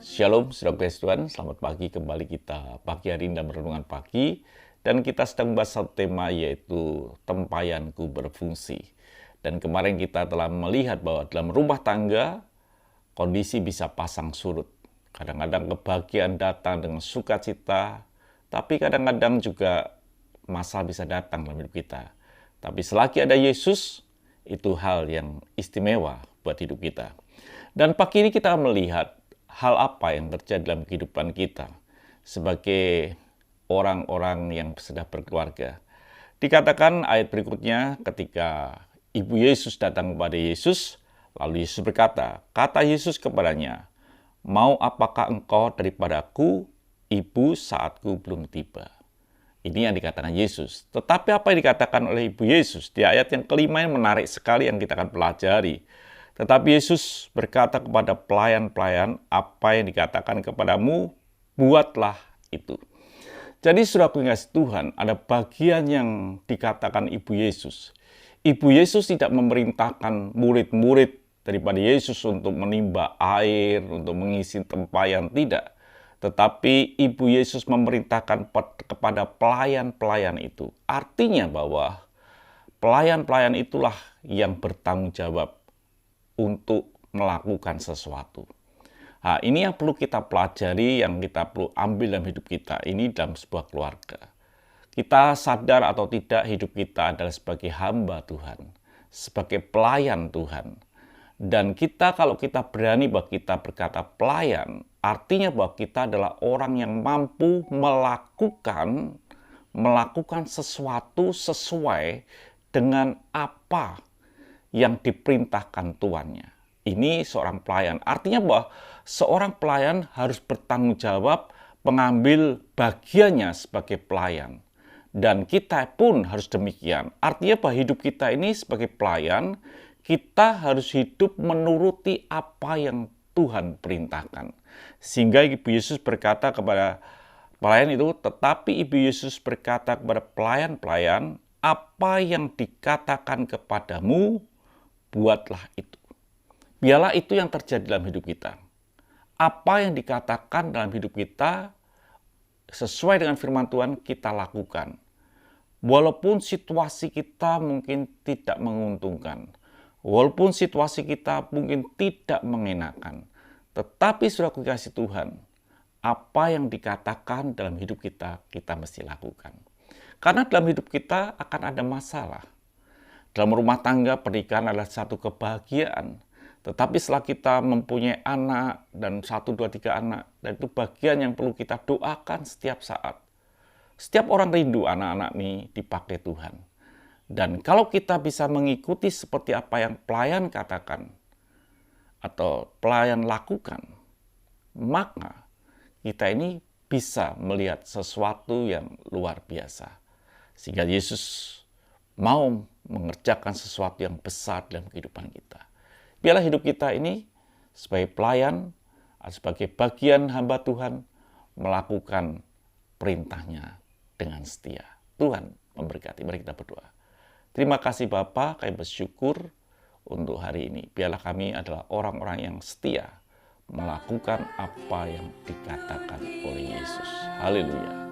Shalom, saudara kasih Tuhan. Selamat pagi kembali kita pagi hari ini dalam renungan pagi. Dan kita sedang membahas satu tema yaitu tempayanku berfungsi. Dan kemarin kita telah melihat bahwa dalam rumah tangga kondisi bisa pasang surut. Kadang-kadang kebahagiaan datang dengan sukacita, tapi kadang-kadang juga masalah bisa datang dalam hidup kita. Tapi selagi ada Yesus, itu hal yang istimewa buat hidup kita. Dan pagi ini kita melihat hal apa yang terjadi dalam kehidupan kita sebagai orang-orang yang sudah berkeluarga. Dikatakan ayat berikutnya ketika Ibu Yesus datang kepada Yesus, lalu Yesus berkata, kata Yesus kepadanya, mau apakah engkau daripadaku, Ibu, saatku belum tiba. Ini yang dikatakan Yesus. Tetapi apa yang dikatakan oleh Ibu Yesus di ayat yang kelima yang menarik sekali yang kita akan pelajari. Tetapi Yesus berkata kepada pelayan-pelayan, apa yang dikatakan kepadamu, buatlah itu. Jadi saudaraku yang kasih Tuhan, ada bagian yang dikatakan Ibu Yesus. Ibu Yesus tidak memerintahkan murid-murid daripada Yesus untuk menimba air, untuk mengisi tempayan, tidak. Tetapi Ibu Yesus memerintahkan kepada pelayan-pelayan itu. Artinya bahwa pelayan-pelayan itulah yang bertanggung jawab untuk melakukan sesuatu. Nah, ini yang perlu kita pelajari, yang kita perlu ambil dalam hidup kita. Ini dalam sebuah keluarga. Kita sadar atau tidak hidup kita adalah sebagai hamba Tuhan, sebagai pelayan Tuhan. Dan kita kalau kita berani bahwa kita berkata pelayan, artinya bahwa kita adalah orang yang mampu melakukan sesuatu sesuai dengan apa yang diperintahkan tuannya. Ini seorang pelayan. Artinya bahwa seorang pelayan harus bertanggung jawab mengambil bagiannya sebagai pelayan. Dan kita pun harus demikian. Artinya bahwa hidup kita ini sebagai pelayan, kita harus hidup menuruti apa yang Tuhan perintahkan. Sehingga Ibu Yesus berkata kepada pelayan itu, tetapi Ibu Yesus berkata kepada pelayan-pelayan, apa yang dikatakan kepadamu, buatlah itu. Biarlah itu yang terjadi dalam hidup kita. Apa yang dikatakan dalam hidup kita sesuai dengan firman Tuhan kita lakukan. Walaupun situasi kita mungkin tidak menguntungkan. Walaupun situasi kita mungkin tidak mengenakan. Tetapi saudara kasih Tuhan, apa yang dikatakan dalam hidup kita, kita mesti lakukan. Karena dalam hidup kita akan ada masalah. Dalam rumah tangga, pernikahan adalah satu kebahagiaan. Tetapi setelah kita mempunyai anak dan 1, 2, 3 anak, dan itu bagian yang perlu kita doakan setiap saat. Setiap orang rindu anak-anak ini dipakai Tuhan. Dan kalau kita bisa mengikuti seperti apa yang pelayan katakan, atau pelayan lakukan, maka kita ini bisa melihat sesuatu yang luar biasa. Sehingga Yesus mau mengerjakan sesuatu yang besar dalam kehidupan kita. Biarlah hidup kita ini sebagai pelayan, sebagai bagian hamba Tuhan, melakukan perintahnya dengan setia. Tuhan memberkati. Mari kita berdoa. Terima kasih Bapa, kami bersyukur untuk hari ini. Biarlah kami adalah orang-orang yang setia melakukan apa yang dikatakan oleh Yesus. Haleluya.